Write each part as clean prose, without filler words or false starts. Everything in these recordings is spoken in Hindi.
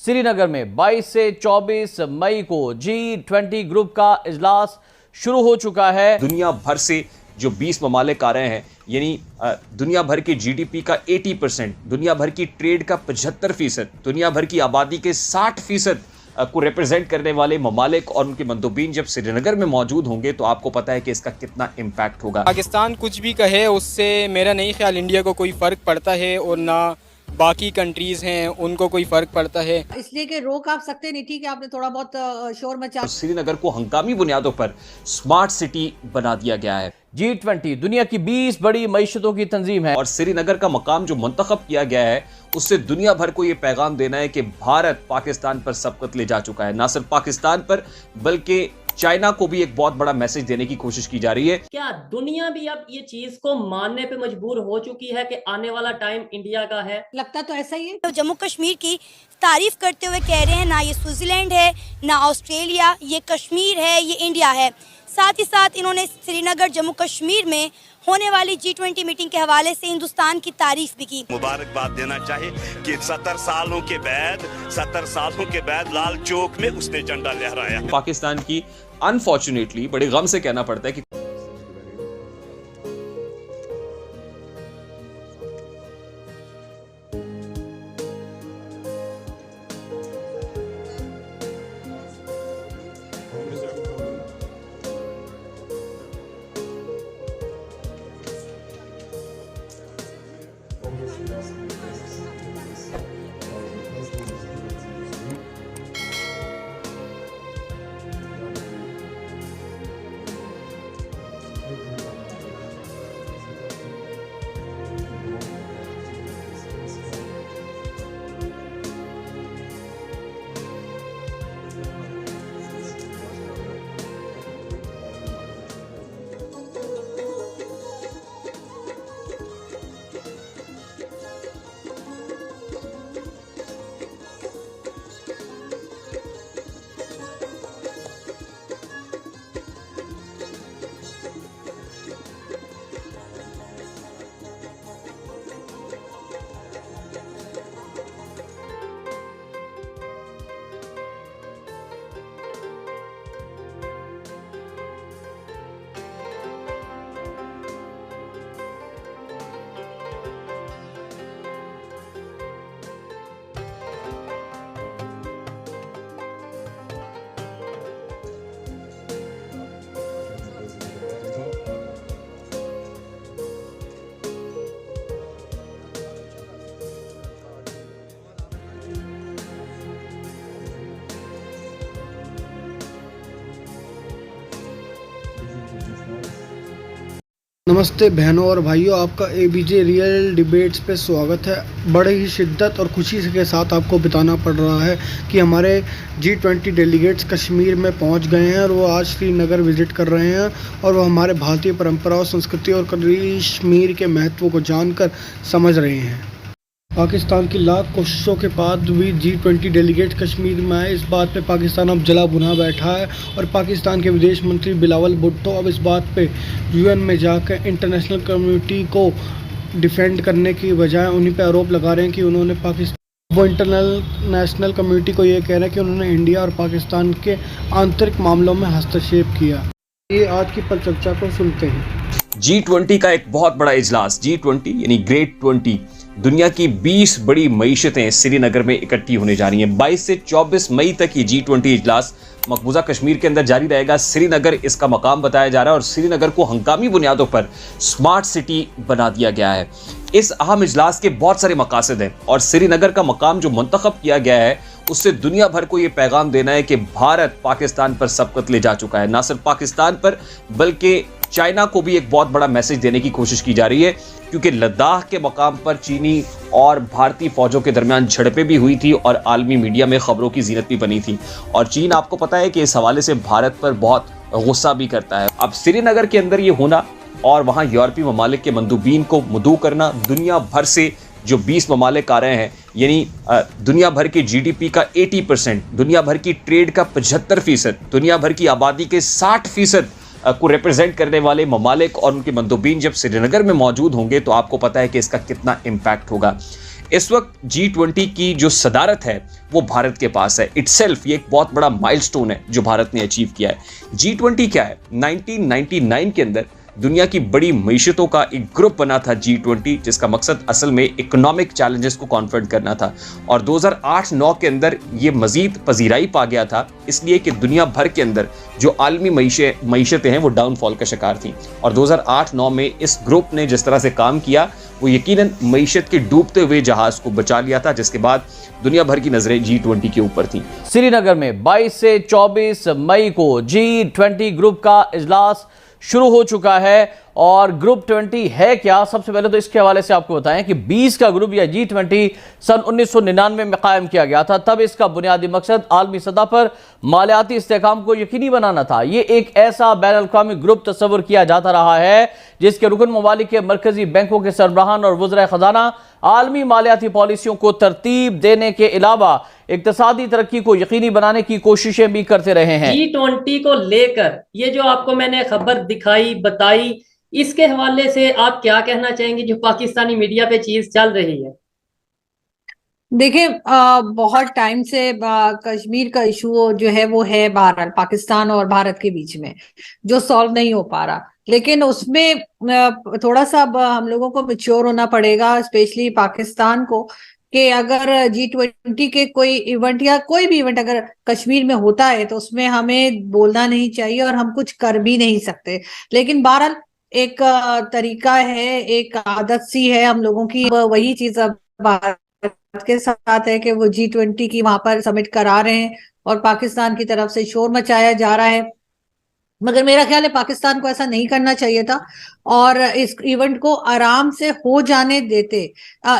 श्रीनगर में 22 से 24 मई को G20 ग्रुप का इजलास शुरू हो चुका है। दुनिया भर से जो 20 ममालिक आ रहे हैं, यानी दुनिया भर के जीडीपी का 80%, दुनिया भर की ट्रेड का 75%, दुनिया भर की आबादी के 60% को रिप्रेजेंट करने वाले ममालिक और उनके मंदोबीन जब श्रीनगर में मौजूद होंगे तो आपको पता है कि इसका कितना इम्पैक्ट होगा। पाकिस्तान कुछ भी कहे उससे मेरा नहीं ख्याल इंडिया को कोई फ़र्क पड़ता है और ना बाकी कंट्रीज़ हैं उनको कोई फ़र्क पड़ता है, इसलिए कि रोक आप सकते नहीं। ठीक है, आपने थोड़ा बहुत शोर मचा। श्रीनगर को हंगामी बुनियादों पर स्मार्ट सिटी बना दिया गया है। G20 दुनिया की 20 बड़ी मईशतों की तंजीम है और श्रीनगर का मकाम जो मुंतखब किया गया है उससे दुनिया भर को ये पैगाम देना है कि भारत पाकिस्तान पर सबकत ले जा चुका है। ना सिर्फ पाकिस्तान पर बल्कि चाइना को भी एक बहुत बड़ा मैसेज देने की कोशिश की जा रही है। क्या दुनिया भी अब ये चीज को मानने पे मजबूर हो चुकी है कि आने वाला टाइम इंडिया का है? लगता तो ऐसा ही है। तो जम्मू कश्मीर की तारीफ करते हुए कह रहे हैं ना ये स्विट्जरलैंड है, ना ऑस्ट्रेलिया, ये कश्मीर है, ये इंडिया है। साथ ही साथ इन्होंने श्रीनगर जम्मू कश्मीर में होने वाली G20 मीटिंग के हवाले से हिंदुस्तान की तारीफ भी की। मुबारकबाद देना चाहिए कि 70 सालों के बाद लाल चौक में उसने झंडा लहराया। पाकिस्तान की अनफॉर्चुनेटली बड़े गम से कहना पड़ता है कि नमस्ते बहनों और भाइयों, आपका एबीजे रियल डिबेट्स पे स्वागत है। बड़े ही शिद्दत और खुशी के साथ आपको बताना पड़ रहा है कि हमारे G20 डेलीगेट्स कश्मीर में पहुंच गए हैं और वो आज श्रीनगर विज़िट कर रहे हैं और वो हमारे भारतीय परंपरा और संस्कृति और कश्मीर के महत्व को जानकर समझ रहे हैं। पाकिस्तान की लाख कोशिशों के बाद भी G20 डेलीगेट कश्मीर में आए। इस बात पे पाकिस्तान अब जला भुना बैठा है और पाकिस्तान के विदेश मंत्री बिलावल भुट्टो अब इस बात पे UN में जाकर इंटरनेशनल कम्युनिटी को डिफेंड करने की बजाय उन्हीं पे आरोप लगा रहे हैं कि उन्होंने पाकिस्तान वो इंटरनेशनल कम्युनिटी को ये कह रहे हैं कि उन्होंने इंडिया और पाकिस्तान के आंतरिक मामलों में हस्तक्षेप किया। ये आज की परिचर्चा को सुनते हैं। G20 का एक बहुत बड़ा इजलास, G20 यानी ग्रेट 20, दुनिया की 20 बड़ी मईशतें श्रीनगर में इकट्ठी होने जा रही हैं। 22 से 24 मई तक ये G20 इजलास मकबूजा कश्मीर के अंदर जारी रहेगा। श्रीनगर इसका मकाम बताया जा रहा है और श्रीनगर को हंगामी बुनियादों पर स्मार्ट सिटी बना दिया गया है। इस अहम इजलास के बहुत सारे मकासद हैं और श्रीनगर का मकाम जो मुंतखब किया गया है उससे दुनिया भर को ये पैगाम देना है कि भारत पाकिस्तान पर सबकत ले जा चुका है। ना सिर्फ पाकिस्तान पर बल्कि चाइना को भी एक बहुत बड़ा मैसेज देने की कोशिश की जा रही है, क्योंकि लद्दाख के मकाम पर चीनी और भारतीय फौजों के दरमियान झड़पें भी हुई थी और आलमी मीडिया में खबरों की जीनत भी बनी थी। और चीन आपको पता है कि इस हवाले से भारत पर बहुत गुस्सा भी करता है। अब श्रीनगर के अंदर ये होना और वहाँ यूरोपीय ममालिक के मंदूबीन को मदऊ करना, दुनिया भर से जो 20 ममालिक आ रहे हैं, यानी दुनिया भर के जीडीपी का 80%, दुनिया भर की ट्रेड का 75%, दुनिया भर की आबादी के 60% को रिप्रेजेंट करने वाले ममालिक और उनके मंदूबीन जब श्रीनगर में मौजूद होंगे तो आपको पता है कि इसका कितना इम्पैक्ट होगा। इस वक्त G20 की जो सदारत है वो भारत के पास है। इटसेल्फ ये एक बहुत बड़ा माइलस्टोन है जो भारत ने अचीव किया है। G20 क्या है? 1999 के अंदर दुनिया की बड़ी मईशतों का एक ग्रुप बना था G20, जिसका मकसद असल में इकोनॉमिक चैलेंजेस को कॉन्फ्रंट करना था। और 2008-9 के अंदर ये मजीद पजीराई पा गया था, इसलिए कि दुनिया भर के अंदर जो आलमी मईशतें हैं वो डाउनफॉल का शिकार थी। और 2008-9 में इस ग्रुप ने जिस तरह से काम किया वो यकीनन मईशत के डूबते हुए जहाज को बचा लिया था, जिसके बाद दुनिया भर की नजरें G20 के ऊपर थी। श्रीनगर में 22 से 24 मई को G20 ग्रुप का इजलास शुरू हो चुका है। और ग्रुप 20 है क्या? सबसे पहले तो इसके हवाले से आपको बताएं कि 20 का ग्रुप या G20 सन 1999 में कायम किया गया था। तब इसका बुनियादी मकसद आलमी सतह पर मालियाती इस्तेहकाम को यकीनी बनाना था। ये एक ऐसा बैन अल-अक़वामी ग्रुप तस्वुर किया जाता रहा है जिसके रुकन ममालिक के मरकजी बैंकों के सरबराहान और वज़राए ख़ज़ाना आलमी मालियाती पॉलिसियों को तरतीब देने के अलावा इक्तिसादी तरक्की को यकीनी बनाने की कोशिशें भी करते रहे हैं। G20 को लेकर ये जो आपको मैंने खबर दिखाई बताई, इसके हवाले से आप क्या कहना चाहेंगे जो पाकिस्तानी मीडिया पे चीज चल रही है? देखिए, बहुत टाइम से कश्मीर का इशू जो है वो है बहरहाल पाकिस्तान और भारत के बीच में, जो सॉल्व नहीं हो पा रहा। लेकिन उसमें थोड़ा सा अब हम लोगों को मैच्योर होना पड़ेगा, स्पेशली पाकिस्तान को, कि अगर G20 के कोई इवेंट या कोई भी इवेंट अगर कश्मीर में होता है तो उसमें हमें बोलना नहीं चाहिए और हम कुछ कर भी नहीं सकते। लेकिन बहरहाल एक तरीका है, एक आदत सी है हम लोगों की, वही चीज अब भारत के साथ है कि वो G20 की वहां पर समिट करा रहे हैं और पाकिस्तान की तरफ से शोर मचाया जा रहा है। मगर मेरा ख्याल है पाकिस्तान को ऐसा नहीं करना चाहिए था और इस इवेंट को आराम से हो जाने देते,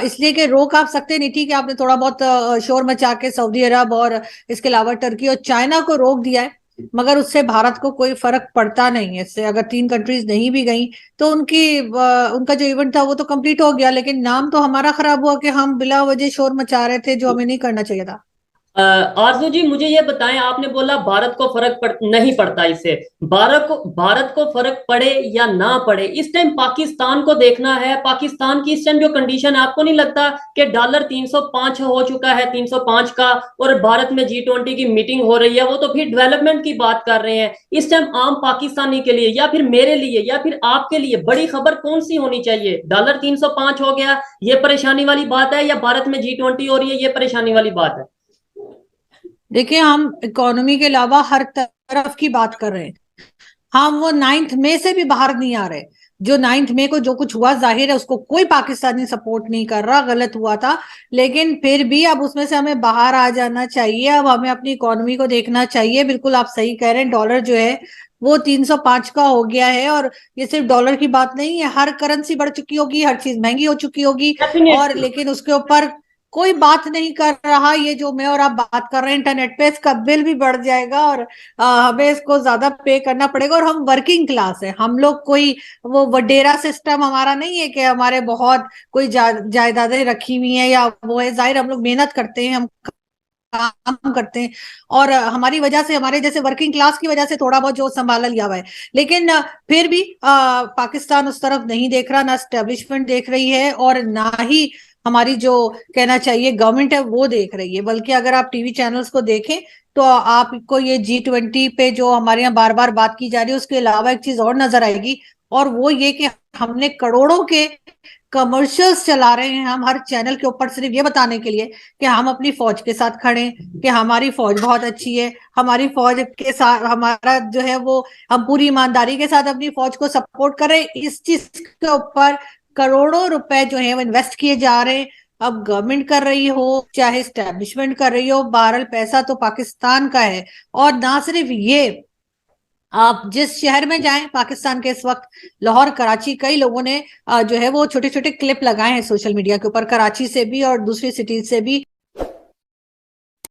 इसलिए कि रोक आप सकते नहीं। ठीक है, आपने थोड़ा बहुत शोर मचा के सऊदी अरब और इसके अलावा टर्की और चाइना को रोक दिया है, मगर उससे भारत को कोई फर्क पड़ता नहीं है। इससे अगर 3 कंट्रीज नहीं भी गई तो उनका जो इवेंट था वो तो कंप्लीट हो गया, लेकिन नाम तो हमारा खराब हुआ कि हम बिला वजह शोर मचा रहे थे, जो हमें नहीं करना चाहिए था। आरजू जी, मुझे ये बताएं, आपने बोला भारत को नहीं पड़ता इससे। भारत को फर्क पड़े या ना पड़े, इस टाइम पाकिस्तान को देखना है। पाकिस्तान की इस टाइम जो कंडीशन है, आपको नहीं लगता कि डॉलर 305 हो चुका है, 305 का, और भारत में G20 की मीटिंग हो रही है, वो तो फिर डेवलपमेंट की बात कर रहे हैं। इस टाइम आम पाकिस्तानी के लिए या फिर मेरे लिए या फिर आपके लिए बड़ी खबर कौन सी होनी चाहिए? डॉलर 305 हो गया, ये परेशानी वाली बात है, या भारत में G20 हो रही है, ये परेशानी वाली बात है? देखिए, हम इकोनॉमी के अलावा हर तरफ की बात कर रहे हैं। हम वो 9 मई से भी बाहर नहीं आ रहे। जो 9 मई को जो कुछ हुआ, जाहिर है उसको कोई पाकिस्तानी सपोर्ट नहीं कर रहा, गलत हुआ था, लेकिन फिर भी अब उसमें से हमें बाहर आ जाना चाहिए। अब हमें अपनी इकोनॉमी को देखना चाहिए। बिल्कुल आप सही कह रहे हैं, डॉलर जो है वो 305 का हो गया है। और ये सिर्फ डॉलर की बात नहीं है, हर करेंसी बढ़ चुकी होगी, हर चीज महंगी हो चुकी होगी, और लेकिन उसके ऊपर कोई बात नहीं कर रहा। ये जो मैं और आप बात कर रहे हैं इंटरनेट पे, इसका बिल भी बढ़ जाएगा और हमें इसको ज्यादा पे करना पड़ेगा। और हम वर्किंग क्लास है, हम लोग कोई वो वडेरा सिस्टम हमारा नहीं है कि हमारे बहुत कोई जायदादें रखी हुई हैं या वो है। जाहिर हम लोग मेहनत करते हैं, हम काम करते हैं, और हमारी वजह से, हमारे जैसे वर्किंग क्लास की वजह से थोड़ा बहुत जो संभाला लिया हुआ है। लेकिन फिर भी पाकिस्तान उस तरफ नहीं देख रहा, ना एस्टेब्लिशमेंट देख रही है और ना ही हमारी जो कहना चाहिए गवर्नमेंट है वो देख रही है। बल्कि अगर आप टीवी चैनल्स को देखें तो आपको ये G20 पे जो हमारे यहाँ बार बार बात की जा रही है, उसके अलावा एक चीज और नजर आएगी, और वो ये कि हमने करोड़ों के कमर्शियल्स चला रहे हैं हम हर चैनल के ऊपर, सिर्फ ये बताने के लिए कि हम अपनी फौज के साथ खड़े हैं, कि हमारी फौज बहुत अच्छी है, हमारी फौज के साथ हमारा जो है वो, हम पूरी ईमानदारी के साथ अपनी फौज को सपोर्ट कर रहे हैं। इस चीज के ऊपर करोड़ों रुपए जो है वो इन्वेस्ट किए जा रहे हैं। अब गवर्नमेंट कर रही हो चाहे एस्टेब्लिशमेंट कर रही हो, बहरहाल पैसा तो पाकिस्तान का है। और ना सिर्फ ये, आप जिस शहर में जाएं पाकिस्तान के इस वक्त, लाहौर, कराची, कई लोगों ने जो है वो छोटे छोटे क्लिप लगाए हैं सोशल मीडिया के ऊपर, कराची से भी और दूसरी सिटीज से भी,